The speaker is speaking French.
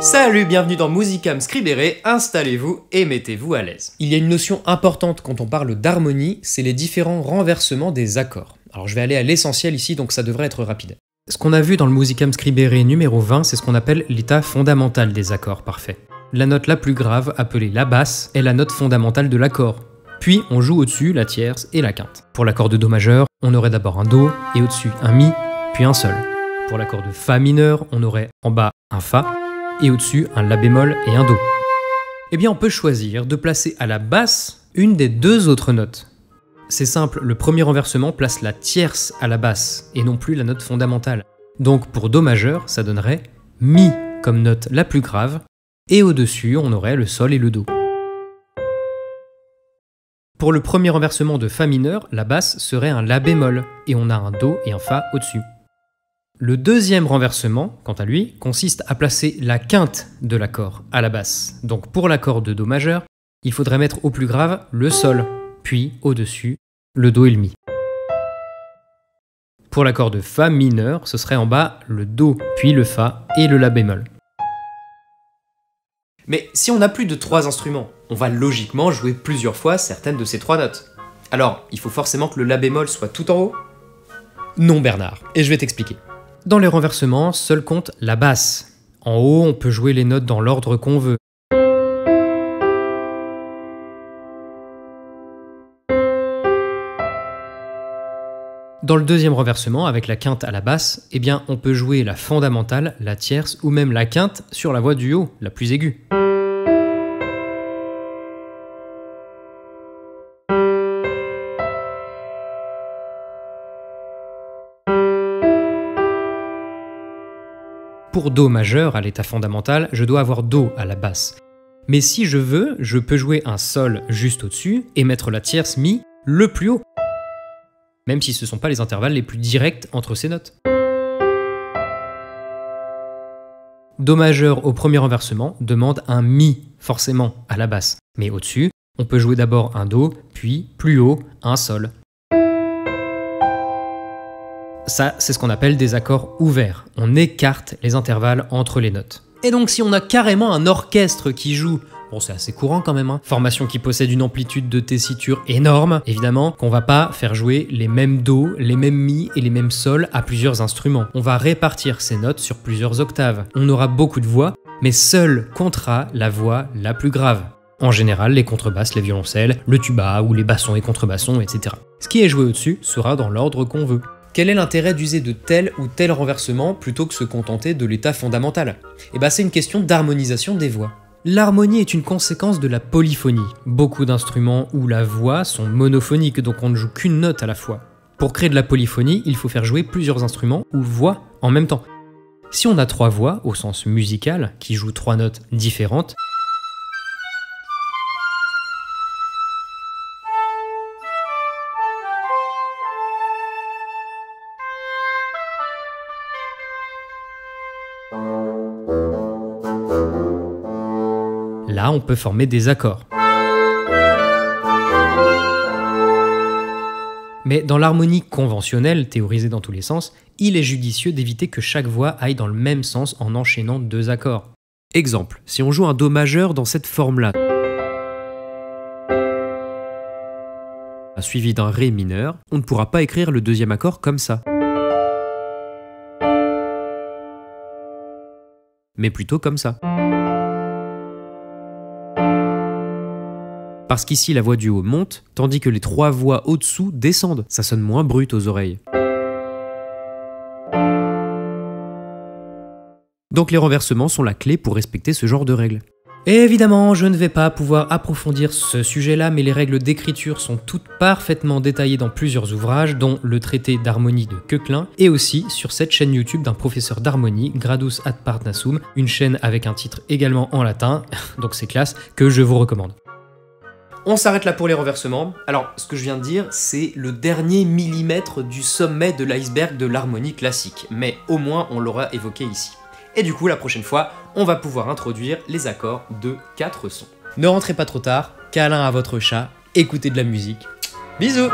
Salut, bienvenue dans Musicam Scribere, installez-vous et mettez-vous à l'aise. Il y a une notion importante quand on parle d'harmonie, c'est les différents renversements des accords. Alors je vais aller à l'essentiel ici, donc ça devrait être rapide. Ce qu'on a vu dans le Musicam Scribere numéro 20, c'est ce qu'on appelle l'état fondamental des accords parfaits. La note la plus grave, appelée la basse, est la note fondamentale de l'accord. Puis on joue au-dessus la tierce et la quinte. Pour l'accord de Do majeur, on aurait d'abord un Do, et au-dessus un Mi, puis un Sol. Pour l'accord de Fa mineur, on aurait en bas un Fa, et au-dessus un La bémol et un Do. Eh bien on peut choisir de placer à la basse une des deux autres notes. C'est simple, le premier renversement place la tierce à la basse, et non plus la note fondamentale. Donc pour Do majeur, ça donnerait Mi comme note la plus grave, et au-dessus on aurait le Sol et le Do. Pour le premier renversement de Fa mineur, la basse serait un La bémol, et on a un Do et un Fa au-dessus. Le deuxième renversement, quant à lui, consiste à placer la quinte de l'accord à la basse. Donc pour l'accord de Do majeur, il faudrait mettre au plus grave le Sol, puis au-dessus le Do et le Mi. Pour l'accord de Fa mineur, ce serait en bas le Do, puis le Fa et le La bémol. Mais si on a plus de 3 instruments, on va logiquement jouer plusieurs fois certaines de ces 3 notes. Alors, il faut forcément que le La bémol soit tout en haut ? Non Bernard, et je vais t'expliquer. Dans les renversements, seul compte la basse. En haut, on peut jouer les notes dans l'ordre qu'on veut. Dans le deuxième renversement, avec la quinte à la basse, eh bien, on peut jouer la fondamentale, la tierce ou même la quinte sur la voix du haut, la plus aiguë. Pour Do majeur, à l'état fondamental, je dois avoir Do à la basse. Mais si je veux, je peux jouer un Sol juste au-dessus et mettre la tierce Mi le plus haut. Même si ce ne sont pas les intervalles les plus directs entre ces notes. Do majeur au premier renversement demande un Mi, forcément, à la basse. Mais au-dessus, on peut jouer d'abord un Do, puis plus haut, un Sol. Ça, c'est ce qu'on appelle des accords ouverts. On écarte les intervalles entre les notes. Et donc si on a carrément un orchestre qui joue, bon c'est assez courant quand même, formation qui possède une amplitude de tessiture énorme, évidemment qu'on va pas faire jouer les mêmes Do, les mêmes Mi et les mêmes Sol à plusieurs instruments. On va répartir ces notes sur plusieurs octaves. On aura beaucoup de voix, mais seul comptera la voix la plus grave. En général, les contrebasses, les violoncelles, le tuba ou les bassons et contrebassons, etc. Ce qui est joué au-dessus sera dans l'ordre qu'on veut. Quel est l'intérêt d'user de tel ou tel renversement plutôt que se contenter de l'état fondamental ? Eh bien c'est une question d'harmonisation des voix. L'harmonie est une conséquence de la polyphonie. Beaucoup d'instruments où la voix sont monophoniques, donc on ne joue qu'une note à la fois. Pour créer de la polyphonie, il faut faire jouer plusieurs instruments ou voix en même temps. Si on a 3 voix, au sens musical, qui jouent 3 notes différentes, là, on peut former des accords. Mais dans l'harmonie conventionnelle, théorisée dans tous les sens, il est judicieux d'éviter que chaque voix aille dans le même sens en enchaînant 2 accords. Exemple, si on joue un Do majeur dans cette forme-là, suivi d'un Ré mineur, on ne pourra pas écrire le deuxième accord comme ça. Mais plutôt comme ça. Parce qu'ici la voix du haut monte, tandis que les 3 voix au-dessous descendent. Ça sonne moins brut aux oreilles. Donc les renversements sont la clé pour respecter ce genre de règles. Et évidemment, je ne vais pas pouvoir approfondir ce sujet-là, mais les règles d'écriture sont toutes parfaitement détaillées dans plusieurs ouvrages, dont le traité d'harmonie de Koechlin, et aussi sur cette chaîne YouTube d'un professeur d'harmonie, Gradus ad Parnassum, une chaîne avec un titre également en latin, donc c'est classe, que je vous recommande. On s'arrête là pour les renversements. Alors, ce que je viens de dire, c'est le dernier millimètre du sommet de l'iceberg de l'harmonie classique, mais au moins on l'aura évoqué ici. Et du coup, la prochaine fois, on va pouvoir introduire les accords de 4 sons. Ne rentrez pas trop tard, câlin à votre chat, écoutez de la musique. Bisous!